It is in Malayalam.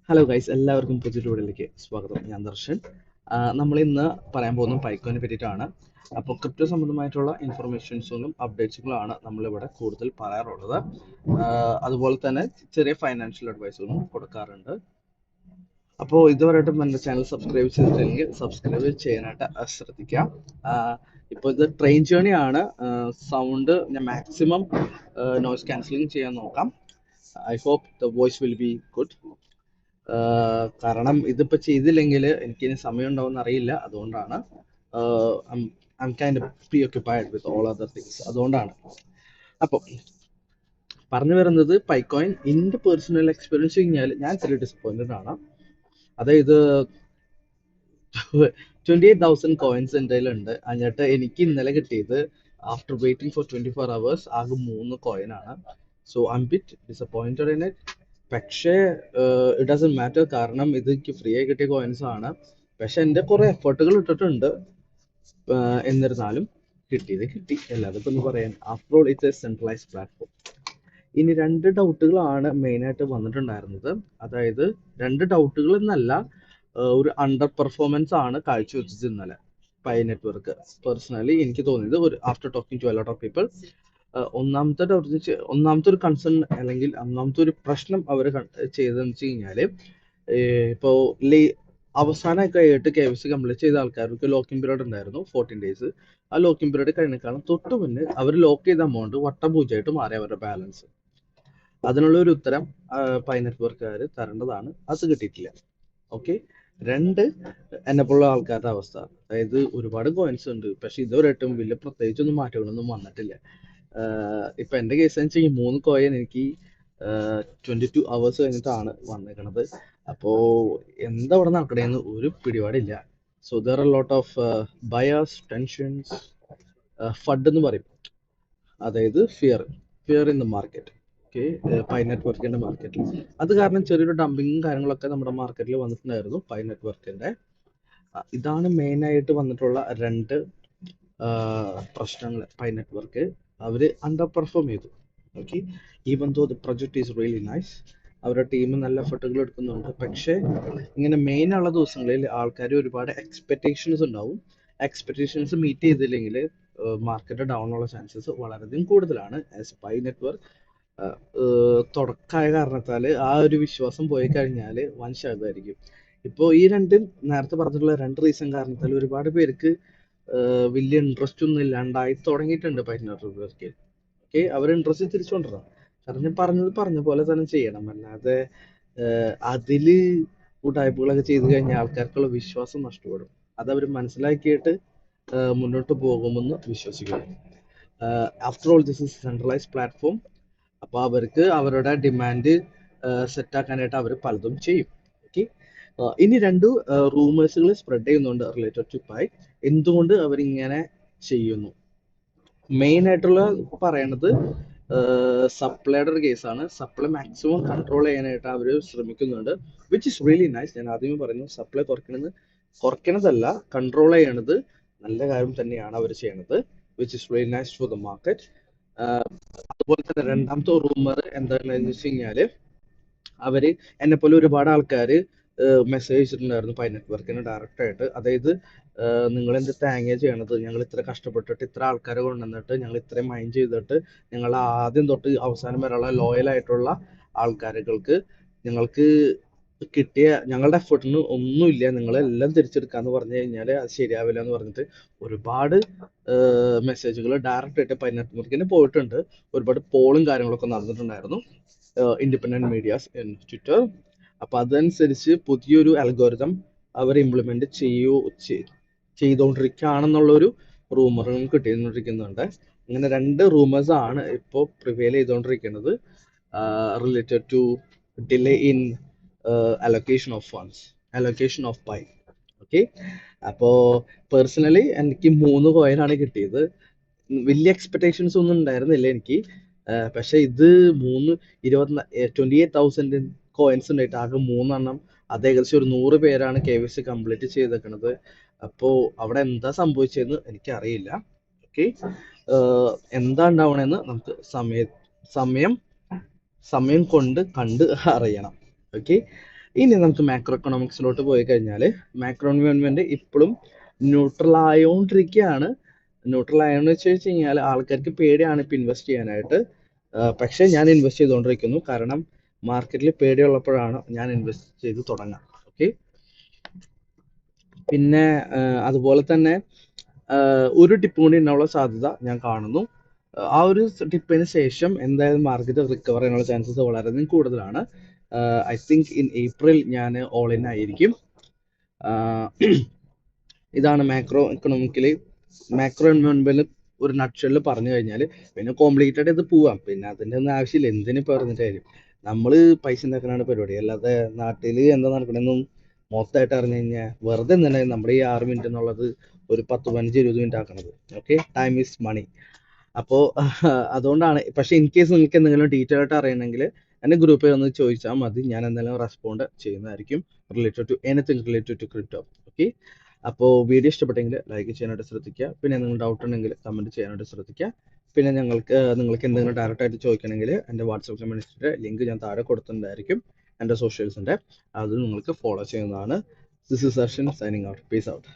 ഹലോ ഗൈസ്, എല്ലാവർക്കും പുതിയൊരു വീഡിയോയിലേക്ക് സ്വാഗതം. ഞാൻ ദർശൻ. നമ്മൾ ഇന്ന് പറയാൻ പോകുന്നത് പൈക്കോനെ പറ്റിയിട്ടാണ്. അപ്പോൾ ക്രിപ്റ്റോ സംബന്ധമായിട്ടുള്ള ഇൻഫർമേഷൻസുകളും അപ്ഡേറ്റ്സുകളാണ് നമ്മളിവിടെ കൂടുതൽ പറയാറുള്ളത്. അതുപോലെ തന്നെ ചെറിയ ഫൈനാൻഷ്യൽ അഡ്വൈസുകളും കൊടുക്കാറുണ്ട്. അപ്പോൾ ഇതുവരെയായിട്ടും എൻ്റെ ചാനൽ സബ്സ്ക്രൈബ് ചെയ്തിട്ടില്ലെങ്കിൽ സബ്സ്ക്രൈബ് ചെയ്യാനായിട്ട് ശ്രദ്ധിക്കാം. ഇപ്പോൾ ഇത് ട്രെയിൻ ജേണി ആണ്. സൗണ്ട് ഞാൻ മാക്സിമം നോയ്സ് ക്യാൻസലിങ് ചെയ്യാൻ നോക്കാം. I hope the voice will be good. കാരണം ഇതിപ്പോൾ ചെയ്തില്ലെങ്കിൽ എനിക്കിനി സമയം ഉണ്ടാവുമെന്ന് അറിയില്ല. അതുകൊണ്ടാണ് I am kind preoccupied with all other things. അതുകൊണ്ടാണ്. അപ്പോൾ പറഞ്ഞു വരുന്നത്, പൈക്കോയിൻ എൻ്റെ പേഴ്സണൽ എക്സ്പീരിയൻസ് കഴിഞ്ഞാൽ ഞാൻ ചെറിയ ഡിസപ്പോയിൻറ്റഡ് ആണ്. അതായത് 28,000 കോയിൻസ് എൻ്റെ കയ്യിലുണ്ട്. എന്നിട്ട് എനിക്ക് ഇന്നലെ കിട്ടിയത് ആഫ്റ്റർ വെയിറ്റിംഗ് ഫോർ 24 hours ആകെ 3 കോയിനാണ്. So I am bit disappointed in it. പക്ഷേ ഇറ്റ് ഡസൻ മാറ്റർ, കാരണം ഇത് എനിക്ക് ഫ്രീ ആയി കിട്ടിയ കോയിൻസ് ആണ്. പക്ഷെ എൻ്റെ കുറെ എഫേർട്ടുകൾ ഇട്ടിട്ടുണ്ട്. എന്നിരുന്നാലും കിട്ടിയത് കിട്ടി, അല്ലാതെ ഇപ്പം ഒന്ന് പറയാൻ. After all it's A centralised platform. ഇനി 2 ഡൗട്ടുകളാണ് മെയിനായിട്ട് വന്നിട്ടുണ്ടായിരുന്നത്. അതായത് 2 ഡൗട്ടുകൾ എന്നല്ല, ഒരു അണ്ടർ പെർഫോമൻസ് ആണ് കാഴ്ചവെച്ചത് ഇന്നലെ പൈ നെറ്റ്വർക്ക്. പേഴ്സണലി എനിക്ക് തോന്നിയത്, ഒരു after talking to a lot of people, ഒന്നാമത്തെ ഒരു കൺസേൺ അല്ലെങ്കിൽ ഒന്നാമത്തെ ഒരു പ്രശ്നം അവർ ചെയ്തതെന്ന് വെച്ച് കഴിഞ്ഞാൽ, ഇപ്പോൾ അവസാനമൊക്കെ ആയിട്ട് KYC കംപ്ലീറ്റ് ചെയ്ത ആൾക്കാർക്ക് ലോക്കിംഗ് പീരീഡ് ഉണ്ടായിരുന്നു 14 days. ആ ലോക്കിംഗ് പീരീഡ് കഴിഞ്ഞേക്കാളും തൊട്ട് മുന്നേ അവർ ലോക്ക് ചെയ്ത എമൗണ്ട് വട്ടപൂജയായിട്ട് മാറി അവരുടെ ബാലൻസ്. അതിനുള്ള ഒരു ഉത്തരം പൈ നെറ്റ്വർക്കുകാർ തരേണ്ടതാണ്. അത് കിട്ടിയിട്ടില്ല. ഓക്കെ. 2, എന്നെപ്പോലുള്ള ആൾക്കാരുടെ അവസ്ഥ. അതായത് ഒരുപാട് കോയിൻസ് ഉണ്ട്, പക്ഷെ ഇതുവരെയായിട്ടും വലിയ പ്രത്യേകിച്ചൊന്നും മാറ്റങ്ങളൊന്നും വന്നിട്ടില്ല. ഇപ്പൊ എൻ്റെ കേസ് എന്ന് വെച്ചാൽ 3 കോയിൻ എനിക്ക് 22 hours കഴിഞ്ഞിട്ടാണ് വന്നേക്കണത്. അപ്പോ എന്താ ഇവിടെ നടക്കണേന്ന് ഒരു പിടിപാടില്ല. So there are lot of buyers, tensions, FUD എന്ന് പറയും. അതായത് fear in the market. Okay. Pi നെറ്റ്വർക്കിന്റെ മാർക്കറ്റിൽ അത് കാരണം ചെറിയൊരു ഡംപിങ്ങും കാര്യങ്ങളൊക്കെ നമ്മുടെ മാർക്കറ്റിൽ വന്നിട്ടുണ്ടായിരുന്നു പൈ നെറ്റ്വർക്കിന്റെ. ഇതാണ് മെയിൻ ആയിട്ട് വന്നിട്ടുള്ള 2 പ്രശ്നങ്ങൾ. പൈ നെറ്റ്വർക്ക് അവര് അണ്ടർ പെർഫോം ചെയ്തു. Okay. Even though the project is really nice, അവരുടെ ടീം നല്ല എഫർട്ടുകൾ എടുക്കുന്നുണ്ട്. പക്ഷേ ഇങ്ങനെ മെയിൻ ഉള്ള ദിവസങ്ങളിൽ ആൾക്കാർ ഒരുപാട് എക്സ്പെക്ടേഷൻസ് ഉണ്ടാവും. എക്സ്പെക്ടേഷൻസ് മീറ്റ് ചെയ്തില്ലെങ്കിൽ മാർക്കറ്റ് ഡൗൺ ഉള്ള ചാൻസസ് വളരെയധികം കൂടുതലാണ്. ആസ് പൈ നെറ്റ്വർക്ക് തുടക്കമായ കാരണത്താൽ ആ ഒരു വിശ്വാസം പോയി കഴിഞ്ഞാൽ വൻ ശബ്ദമായിരിക്കും. ഇപ്പോൾ ഈ നേരത്തെ പറഞ്ഞിട്ടുള്ള 2 റീസൺ കാരണത്താൽ ഒരുപാട് പേർക്ക് വലിയ ഇൻട്രസ്റ്റ് ഒന്നും ഇല്ലാണ്ടായി തുടങ്ങിയിട്ടുണ്ട് പൈ നെറ്റ്വർക്ക്. ഓക്കെ. അവർ ഇൻട്രസ്റ്റ് തിരിച്ചുകൊണ്ടിരണം. കാരണം ഞാൻ പറഞ്ഞ പോലെ തന്നെ ചെയ്യണം. അല്ലാതെ അതില് ഉടായ്പകളൊക്കെ ചെയ്തു കഴിഞ്ഞാൽ ആൾക്കാർക്കുള്ള വിശ്വാസം നഷ്ടപ്പെടും. അതവർ മനസ്സിലാക്കിയിട്ട് മുന്നോട്ട് പോകുമെന്ന് വിശ്വസിക്കുന്നു. After all this is centralised platform. അപ്പോൾ അവർക്ക് അവരുടെ ഡിമാൻഡ് സെറ്റ് ആക്കാനായിട്ട് അവർ പലതും ചെയ്യും. ഓക്കെ. ഇനി 2 റൂമേഴ്സുകൾ സ്പ്രെഡ് ചെയ്യുന്നുണ്ട് റിലേറ്റഡ് ടു പൈ. എന്തുകൊണ്ട് അവരിങ്ങനെ ചെയ്യുന്നു? മെയിൻ ആയിട്ടുള്ള പറയണത് സപ്ലൈയുടെ ഒരു കേസാണ്. സപ്ലൈ മാക്സിമം കൺട്രോൾ ചെയ്യാനായിട്ട് അവർ ശ്രമിക്കുന്നുണ്ട്, വിച്ച് ഇസ് റിയലി നൈസ്. ഞാൻ ആദ്യമേ പറഞ്ഞു, സപ്ലൈ കുറയ്ക്കണതല്ല, കൺട്രോൾ ചെയ്യണത് നല്ല കാര്യം തന്നെയാണ് അവർ ചെയ്യണത്, which is really nice for the market. അതുപോലെ തന്നെ രണ്ടാമത്തെ റൂമർ എന്താണെന്ന് വെച്ച് കഴിഞ്ഞാല്, അവര് എന്നെ പോലെ ഒരുപാട് ആൾക്കാര് മെസ്സേജ് അയച്ചിട്ടുണ്ടായിരുന്നു പൈ നെറ്റ്വർക്കിന് ഡയറക്റ്റ് ആയിട്ട്. അതായത് നിങ്ങൾ എന്ത് തേങ്ങ ചെയ്യണത്, ഞങ്ങൾ ഇത്ര കഷ്ടപ്പെട്ടിട്ട് ഇത്ര ആൾക്കാരെ കൊണ്ടുവന്നിട്ട് ഞങ്ങൾ ഇത്രയും മൈൻഡ് ചെയ്തിട്ട് ഞങ്ങൾ ആദ്യം തൊട്ട് അവസാനം വരെയുള്ള ലോയൽ ആയിട്ടുള്ള ആൾക്കാരുകൾക്ക് ഞങ്ങൾക്ക് കിട്ടിയ ഞങ്ങളുടെ എഫേർട്ടിന് ഒന്നുമില്ല, നിങ്ങളെല്ലാം തിരിച്ചെടുക്കാന്ന് പറഞ്ഞു കഴിഞ്ഞാൽ അത് ശരിയാവില്ല എന്ന് പറഞ്ഞിട്ട് ഒരുപാട് മെസ്സേജുകൾ ഡയറക്റ്റ് ആയിട്ട് പൈ നെറ്റ്വർക്കിന് പോയിട്ടുണ്ട്. ഒരുപാട് പോളും കാര്യങ്ങളൊക്കെ നടന്നിട്ടുണ്ടായിരുന്നു ഇൻഡിപെൻഡന്റ് മീഡിയാസ് ഇൻ ട്വിറ്റർ. അപ്പൊ അതനുസരിച്ച് പുതിയൊരു അൽഗോരിതം അവർ ഇംപ്ലിമെന്റ് ചെയ്തുകൊണ്ടിരിക്കുകയാണെന്നുള്ളൊരു റൂമറും കിട്ടിക്കൊണ്ടിരിക്കുന്നുണ്ട്. ഇങ്ങനെ 2 റൂമേഴ്സ് ആണ് ഇപ്പോൾ പ്രിവെയിൽ ചെയ്തുകൊണ്ടിരിക്കുന്നത് related to delay in allocation of funds, allocation of pie. Okay. അപ്പോ പേഴ്സണലി എനിക്ക് 3 കോയിനാണ് കിട്ടിയത്. വലിയ എക്സ്പെക്ടേഷൻസ് ഒന്നും ഉണ്ടായിരുന്നില്ല എനിക്ക്. പക്ഷെ ഇത് 28,000 കോയിൻസ് ഉണ്ടായിട്ട് ആകെ 3 അത് ഏകദേശം ഒരു 100 പേരാണ് KYC കംപ്ലീറ്റ് ചെയ്തേക്കണത്. അപ്പോ അവിടെ എന്താ സംഭവിച്ചതെന്ന് എനിക്കറിയില്ല. ഓക്കെ. എന്താ ഉണ്ടാവണെന്ന് നമുക്ക് സമയം കൊണ്ട് കണ്ട് അറിയണം. ഓക്കെ. ഇനി നമുക്ക് മാക്രോ എക്കണോമിക്സിലോട്ട് പോയി കഴിഞ്ഞാൽ മാക്രോ എൻവയോൺമെന്റ് ഇപ്പോഴും ന്യൂട്രൽ ആയോണ്ടിരിക്കുകയാണ്. ന്യൂട്രൽ ആയെന്ന് വെച്ച് കഴിഞ്ഞാൽ ആൾക്കാർക്ക് പേടിയാണ് ഇപ്പം ഇൻവെസ്റ്റ് ചെയ്യാനായിട്ട്. പക്ഷേ ഞാൻ ഇൻവെസ്റ്റ് ചെയ്തുകൊണ്ടിരിക്കുന്നു, കാരണം മാർക്കറ്റിൽ പേടിയുള്ളപ്പോഴാണ് ഞാൻ ഇൻവെസ്റ്റ് ചെയ്ത് തുടങ്ങുക. ഓക്കെ, പിന്നെ അതുപോലെ തന്നെ ഒരു ടിപ്പ് കൂടി ഉണ്ടാവാനുള്ള സാധ്യത ഞാൻ കാണുന്നു. ആ ഒരു ടിപ്പിന് ശേഷം എന്തായാലും മാർക്കറ്റ് റിക്കവർ ചെയ്യാനുള്ള ചാൻസസ് വളരെയധികം കൂടുതലാണ്. ഐ തിങ്ക് ഇൻ ഏപ്രിൽ ഞാൻ ഓൾ ഇൻ ആയിരിക്കും. ഇതാണ് മാക്രോ എക്കണോമിക്കലി മാക്രോ എൻവയോൺമെന്റ് ഒരു നട്ട്ഷെല്ലിൽ പറഞ്ഞു കഴിഞ്ഞാൽ. പിന്നെ കോംപ്ലിക്കേറ്റഡ് ഇത് പോവാം, പിന്നെ അതിൻ്റെ ഒന്നും ആവശ്യമില്ല. എന്തിനു പറഞ്ഞിട്ട് കാര്യം, നമ്മൾ പൈസ ഉണ്ടാക്കാനാണ് പരിപാടി, അല്ലാതെ നാട്ടിൽ എന്താ നടക്കണമെന്നും മൊത്തമായിട്ട് അറിഞ്ഞു കഴിഞ്ഞാൽ വെറുതെ തന്നെ നമ്മുടെ ഈ 6 മിനിറ്റ് എന്നുള്ളത് ഒരു 10-15-20 മിനിറ്റ് ആക്കണത്. Okay, time is money. അപ്പോൾ അതുകൊണ്ടാണ്. പക്ഷേ ഇൻ കേസ് നിങ്ങൾക്ക് എന്തെങ്കിലും ഡീറ്റെയിൽ ആയിട്ട് അറിയണമെങ്കിൽ എൻ്റെ ഗ്രൂപ്പിൽ ഒന്ന് ചോദിച്ചാൽ മതി, ഞാൻ എന്തെങ്കിലും റെസ്പോണ്ട് ചെയ്യുന്നതായിരിക്കും related to anything related to crypto. Okay, അപ്പോൾ വീഡിയോ ഇഷ്ടപ്പെട്ടെങ്കിൽ ലൈക്ക് ചെയ്യാനായിട്ട് ശ്രദ്ധിക്കുക. പിന്നെ നിങ്ങൾ ഡൗട്ട് ഉണ്ടെങ്കിൽ കമൻറ്റ് ചെയ്യാനായിട്ട് ശ്രദ്ധിക്കുക. പിന്നെ നിങ്ങൾക്ക് എന്തെങ്കിലും ഡയറക്റ്റ് ആയിട്ട് ചോദിക്കണമെങ്കിൽ എൻ്റെ വാട്സപ്പ് കമ്മ്യൂണിറ്റിയുടെ ലിങ്ക് ഞാൻ താഴെ കൊടുത്തിട്ടുണ്ടായിരിക്കും, എൻ്റെ സോഷ്യൽസിൻ്റെ. അത് നിങ്ങൾക്ക് ഫോളോ ചെയ്യുന്നതാണ്. This is Darshan signing out. Peace out.